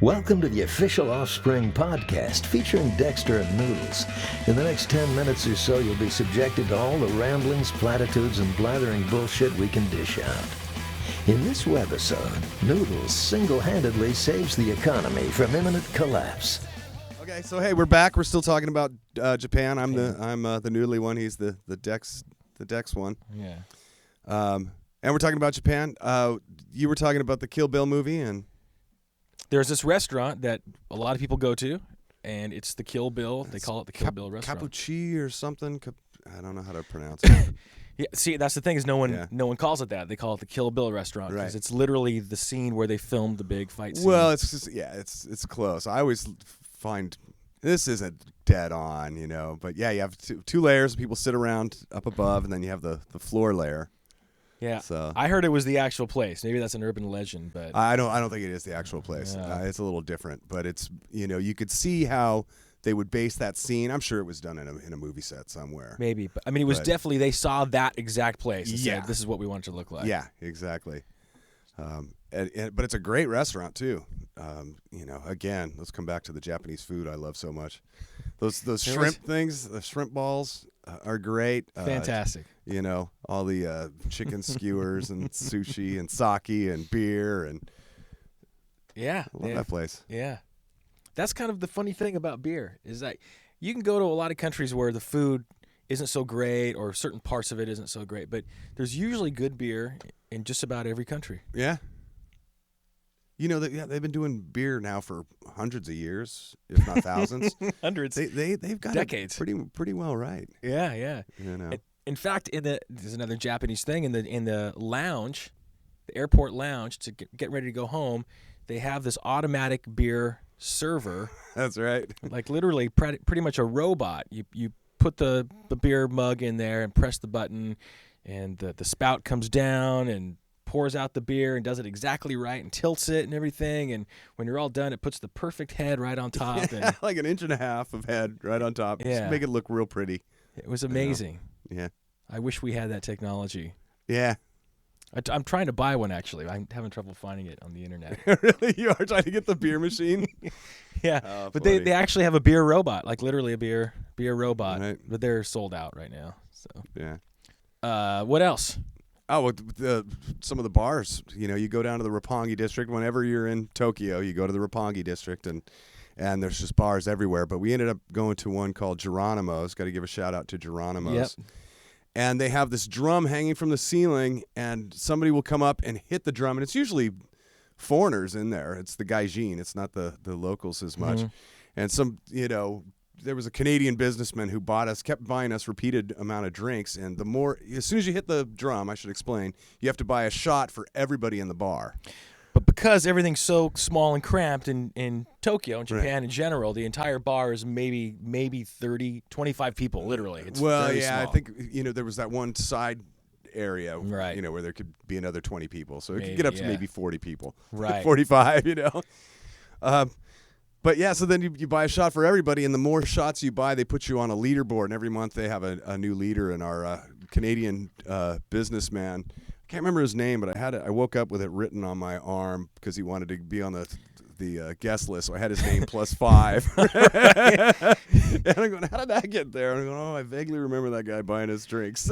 Welcome to the official Offspring podcast featuring Dexter and Noodles. In the next 10 minutes or so, you'll be subjected to all the ramblings, platitudes, and blathering bullshit we can dish out. In this webisode, Noodles single-handedly saves the economy from imminent collapse. Okay, so hey, we're back. We're still talking about Japan. I'm the noodly one. He's the Dex one. Yeah. And we're talking about Japan. You were talking about the Kill Bill movie, and There's this restaurant that a lot of people go to, and it's the Kill Bill. They call it the Kill Bill restaurant. Capuchi or something. I don't know how to pronounce it. Yeah, see, that's the thing is no one calls it that. They call it the Kill Bill restaurant because it's literally the scene where they filmed the big fight scene. Well, it's just, it's close. I always find this isn't dead on, but yeah, you have two layers. People sit around up above, and then you have the floor layer. Yeah, so I heard it was the actual place. Maybe that's an urban legend, but I don't think it is the actual place. It's a little different, but it's you could see how they would base that scene. I'm sure it was done in a movie set somewhere. Maybe, but I mean, it was definitely they saw that exact place. And said, this is what we want it to look like. Yeah, exactly. But it's a great restaurant too. Again, let's come back to the Japanese food I love so much. Those shrimp things, the shrimp balls are great. Fantastic. All the chicken skewers and sushi and sake and beer and I love that place. Yeah. That's kind of the funny thing about beer is that you can go to a lot of countries where the food isn't so great or certain parts of it isn't so great, but there's usually good beer in just about every country. Yeah. They've been doing beer now for hundreds of years, if not thousands. Hundreds. They've got decades. It pretty well right. Yeah. In fact, there's another Japanese thing in the lounge, the airport lounge, to get ready to go home. They have this automatic beer server. That's right. Like literally, pretty much a robot. You put the beer mug in there and press the button, and the spout comes down and pours out the beer and does it exactly right and tilts it and everything. And when you're all done, it puts the perfect head right on top. And like an inch and a half of head right on top. Yeah. Just make it look real pretty. It was amazing. Yeah. I wish we had that technology. Yeah. I'm trying to buy one, actually. I'm having trouble finding it on the internet. Really? You are trying to get the beer machine? Yeah. Oh, but they actually have a beer robot, like literally a beer robot. Right. But they're sold out right now. So yeah. What else? Oh, some of the bars. You go down to the Roppongi district. Whenever you're in Tokyo, you go to the Roppongi district, and there's just bars everywhere. But we ended up going to one called Geronimo's. Got to give a shout out to Geronimo's. Yep. And they have this drum hanging from the ceiling, and somebody will come up and hit the drum, and it's usually foreigners in there. It's the gaijin. It's not the locals as much. Mm-hmm. And there was a Canadian businessman who kept buying us repeated amount of drinks, and as soon as you hit the drum, I should explain, you have to buy a shot for everybody in the bar. But because everything's so small and cramped in Tokyo and Japan in general, the entire bar is maybe 30, 25 people, literally. It's very small. I think, there was that one side area, right. Where there could be another 20 people. So it could get up to maybe 40 people. Right. 45, But yeah, so then you buy a shot for everybody, and the more shots you buy, they put you on a leaderboard, and every month they have a new leader, and our Canadian businessman, I can't remember his name, but I woke up with it written on my arm because he wanted to be on the guest list, so I had his name +5. And I'm going, how did that get there? And I'm going, I vaguely remember that guy buying his drinks.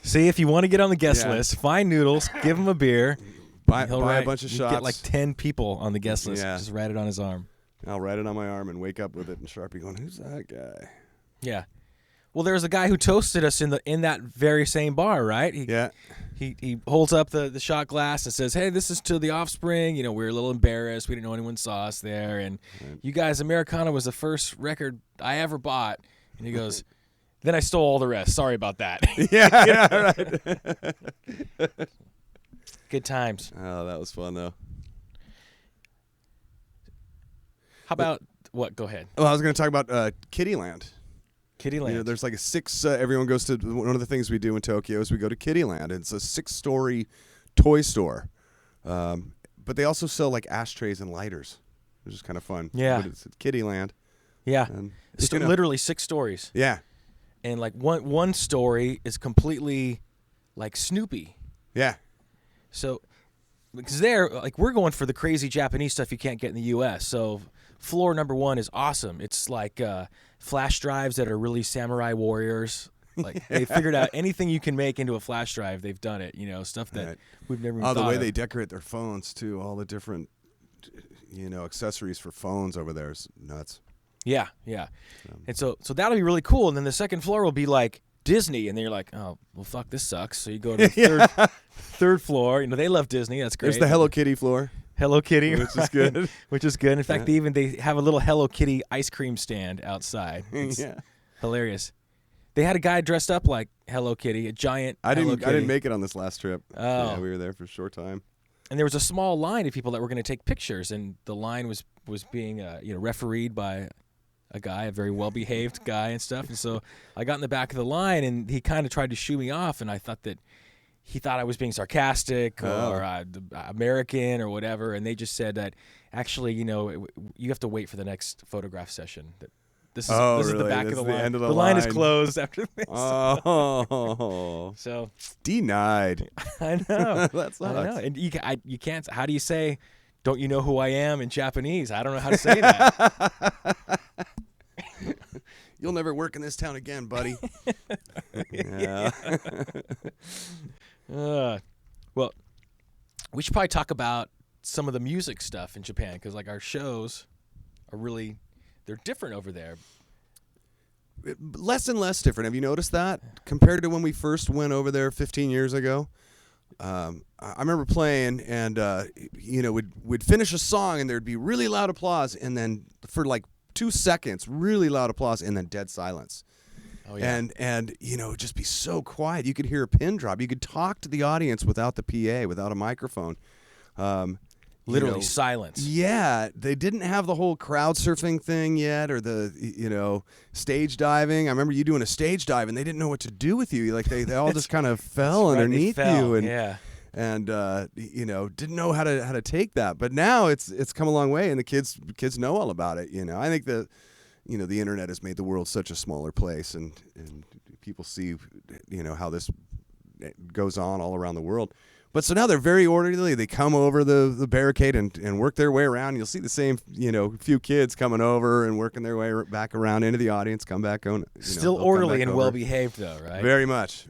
See, if you want to get on the guest list, find Noodles, give him a beer. Buy a bunch of shots. Get like 10 people on the guest list. Yeah. Just write it on his arm. I'll write it on my arm and wake up with it, and Sharpie going, who's that guy? Yeah. Well, there was a guy who toasted us in that very same bar, right? He holds up the shot glass and says, "Hey, this is to the Offspring." We were a little embarrassed. We didn't know anyone saw us there. And you guys, Americana was the first record I ever bought. And he goes, then I stole all the rest. Sorry about that. Yeah, right. Good times. Oh, that was fun, though. How about what? Go ahead. Well, I was going to talk about Kittyland. Kittyland. There's like a 6. Everyone goes to one of the things we do in Tokyo is we go to Kittyland. It's a 6-story toy store, but they also sell like ashtrays and lighters, which is kind of fun. Yeah, but it's Kittyland. Yeah, and, it's literally 6 stories. Yeah, and like one story is completely like Snoopy. Yeah. So because we're going for the crazy Japanese stuff you can't get in the U.S. So floor number 1 is awesome. It's like flash drives that are really samurai warriors. Like they figured out anything you can make into a flash drive, they've done it. Stuff that we've never even thought the way of. they decorate their phones too, all the different accessories for phones over there is nuts. Yeah. And so that'll be really cool. And then the second floor will be like Disney, and then you're like, oh well, fuck, this sucks. So you go to the third floor. They love Disney. That's great. There's the Hello Kitty floor. Hello Kitty, which is good. Which is good. In fact, they have a little Hello Kitty ice cream stand outside. It's hilarious. They had a guy dressed up like Hello Kitty, a giant. I Hello didn't Kitty. make it on this last trip. Oh, yeah, we were there for a short time. And there was a small line of people that were going to take pictures, and the line was being refereed by a guy, a very well behaved guy and stuff. And so I got in the back of the line, and he kind of tried to shoo me off, and I thought that he thought I was being sarcastic or American or whatever. And they just said that actually, you have to wait for the next photograph session. This is really? the back This of is the the line. end of the line is line. closed after this. Oh, so denied. I know. That sucks. I know. And you can't. How do you say, "Don't you know who I am" in Japanese? I don't know how to say that. You'll never work in this town again, buddy. Yeah. Well, we should probably talk about some of the music stuff in Japan, because like our shows are really, they're different over there. Less and less different. Have you noticed that compared to when we first went over there 15 years ago? I remember playing, and we'd finish a song, and there'd be really loud applause, and then for like 2 seconds, really loud applause, and then dead silence. Oh, yeah. And it'd just be so quiet. You could hear a pin drop. You could talk to the audience without the PA, without a microphone. Literally silence. Yeah, they didn't have the whole crowd surfing thing yet, or the stage diving. I remember you doing a stage dive, and they didn't know what to do with you. Like they all just kind of fell underneath you, and didn't know how to take that. But now it's come a long way, and the kids know all about it. I think the internet has made the world such a smaller place, and people see how this goes on all around the world. But so now they're very orderly. They come over the barricade and work their way around. You'll see the same, few kids coming over and working their way back around into the audience, come back on. Still orderly and well behaved, though, right? Very much,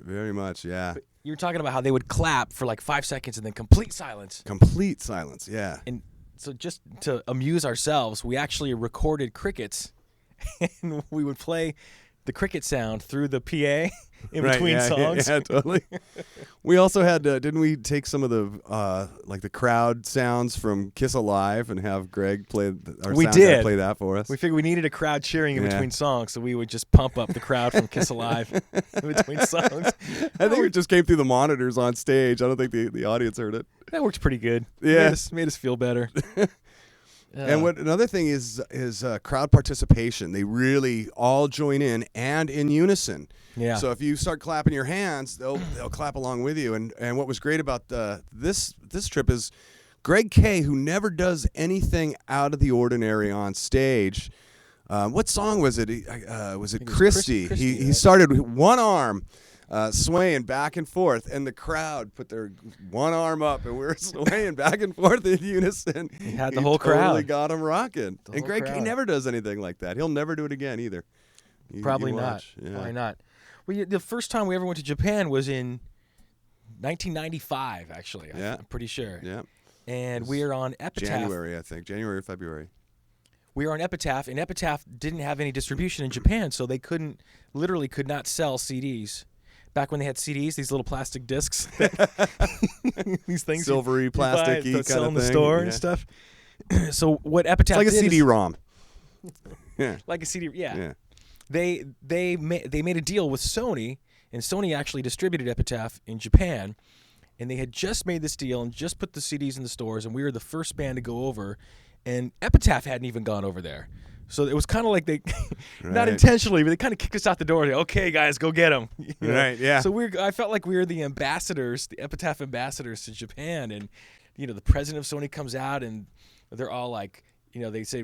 yeah. But you were talking about how they would clap for like 5 seconds and then complete silence. Complete silence, yeah. And so just to amuse ourselves, we actually recorded crickets, and we would play the cricket sound through the PA in between songs. Yeah, totally. We also had, didn't we take some of the the crowd sounds from Kiss Alive and have Greg play play that for us? We figured we needed a crowd cheering in between songs, so we would just pump up the crowd from Kiss Alive in between songs. I think it just came through the monitors on stage. I don't think the audience heard it. That worked pretty good. Yeah. Made us feel better. And another thing is crowd participation. They really all join in and in unison. Yeah. So if you start clapping your hands, they'll clap along with you. And what was great about this trip is Greg K, who never does anything out of the ordinary on stage. What song was it? Was it Christy? He started with one arm. Swaying back and forth, and the crowd put their one arm up, and we were swaying back and forth in unison. He had the whole crowd. Totally got him rocking. And Greg crowd. K never does anything like that. He'll never do it again either. Probably not. Yeah. Probably not. Well, the first time we ever went to Japan was in 1995, actually. Yeah. I'm pretty sure. Yeah. And we are on Epitaph. January, I think. January or February. We were on Epitaph, and Epitaph didn't have any distribution in Japan, so they could not sell CDs. Back when they had CDs, these little plastic discs, these things, silvery, plasticky kind sell of in the thing. store and stuff. So what Epitaph it's like a did CD-ROM. Yeah, like a CD. Yeah. They made a deal with Sony, and Sony actually distributed Epitaph in Japan, and they had just made this deal and just put the CDs in the stores, and we were the first band to go over, and Epitaph hadn't even gone over there. So it was kind of like they, not intentionally, but they kind of kicked us out the door. Like, okay, guys, go get them. Right, yeah. So I felt like we were the ambassadors, the Epitaph ambassadors to Japan. And, the president of Sony comes out, and they're all like, they say,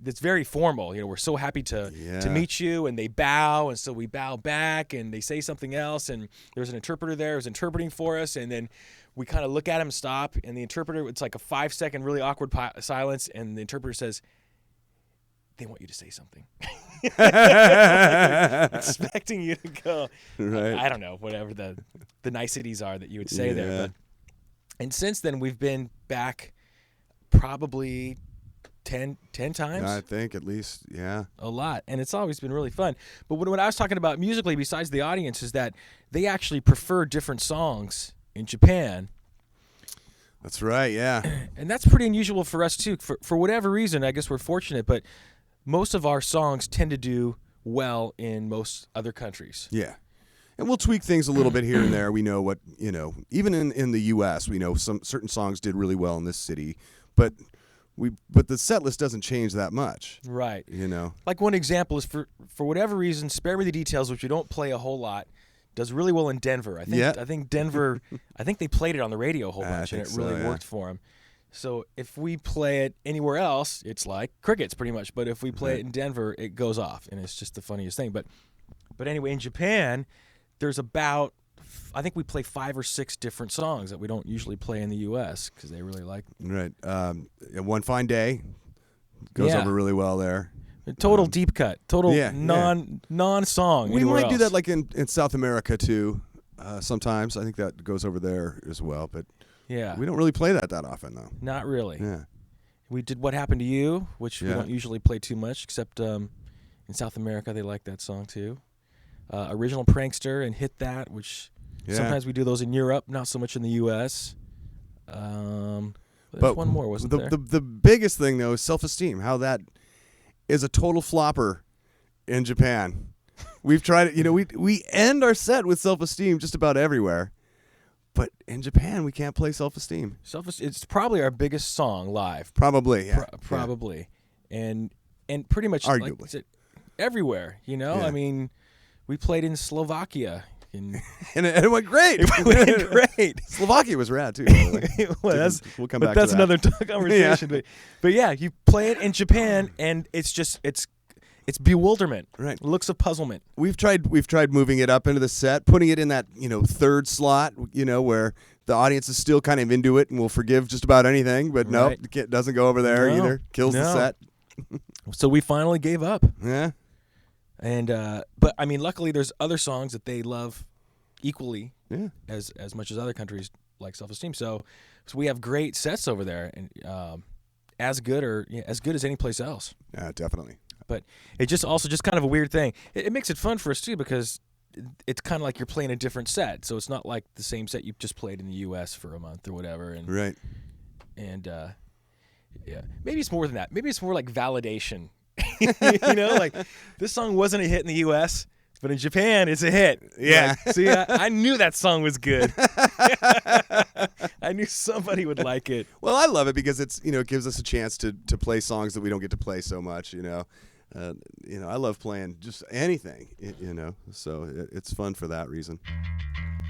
it's very formal. We're so happy to meet you. And they bow, and so we bow back, and they say something else. And there's an interpreter there who's interpreting for us. And then we kind of look at him, stop, and the interpreter, it's like a 5-second really awkward silence, and the interpreter says, they want you to say something. Expecting you to go, right. I don't know, whatever the niceties are that you would say there. But, and since then, we've been back probably 10 times. I think at least, yeah. A lot. And it's always been really fun. But what I was talking about musically, besides the audience, is that they actually prefer different songs in Japan. That's right, yeah. And that's pretty unusual for us, too. For whatever reason, I guess we're fortunate, but most of our songs tend to do well in most other countries. Yeah. And we'll tweak things a little bit here and there. We know what, even in the U.S., we know some certain songs did really well in this city, but the set list doesn't change that much. Right. Like one example is for whatever reason, Spare Me the Details, which we don't play a whole lot, does really well in Denver. I think Denver, I think they played it on the radio a whole bunch, and it really worked for them. So if we play it anywhere else, it's like crickets pretty much. But if we play it in Denver, it goes off, and it's just the funniest thing. But anyway, in Japan, there's about, I think we play 5 or 6 different songs that we don't usually play in the U.S. because they really like them. Right. One Fine Day goes over really well there. Total deep cut. Total non-song. We might else. do that like in South America too. Sometimes I think that goes over there as well. But we don't really play that often though. Not really. Yeah. We did What Happened to You, which we don't usually play too much, except in South America they like that song too. Original Prankster and Hit That, which sometimes we do those in Europe, not so much in the U.S. There's one more, wasn't there? The biggest thing though is Self-Esteem. How that is a total flopper in Japan. We've tried it. We end our set with Self-Esteem just about everywhere, but in Japan we can't play Self-Esteem. It's probably our biggest song live. Probably, yeah. Probably, and pretty much arguably everywhere. Yeah. I mean, we played in Slovakia. And it went great. It went great. Slovakia was rad too. By the way. We'll come back to that. That's another conversation. But yeah, you play it in Japan, and it's bewilderment. Right. Looks of puzzlement. We've tried moving it up into the set, putting it in that third slot, where the audience is still kind of into it and will forgive just about anything. But nope, it doesn't go over there either. Kills the set. So we finally gave up. Yeah. And but I mean, luckily there's other songs that they love equally as much as other countries like Self-Esteem. So we have great sets over there, and as good as any place else. Yeah, definitely. But it just kind of a weird thing. It makes it fun for us too, because it's kind of like you're playing a different set. So it's not like the same set you just played in the U.S. for a month or whatever. And, right. And maybe it's more than that. Maybe it's more like validation. Like this song wasn't a hit in the U.S., but in Japan it's a hit. Yeah. Like, see, I knew that song was good. I knew somebody would like it. Well, I love it because it's it gives us a chance to play songs that we don't get to play so much. I love playing just anything. So it's fun for that reason.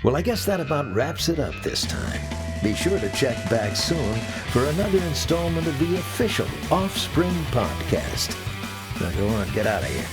Well, I guess that about wraps it up this time. Be sure to check back soon for another installment of the official Offspring podcast. Now go on, get out of here.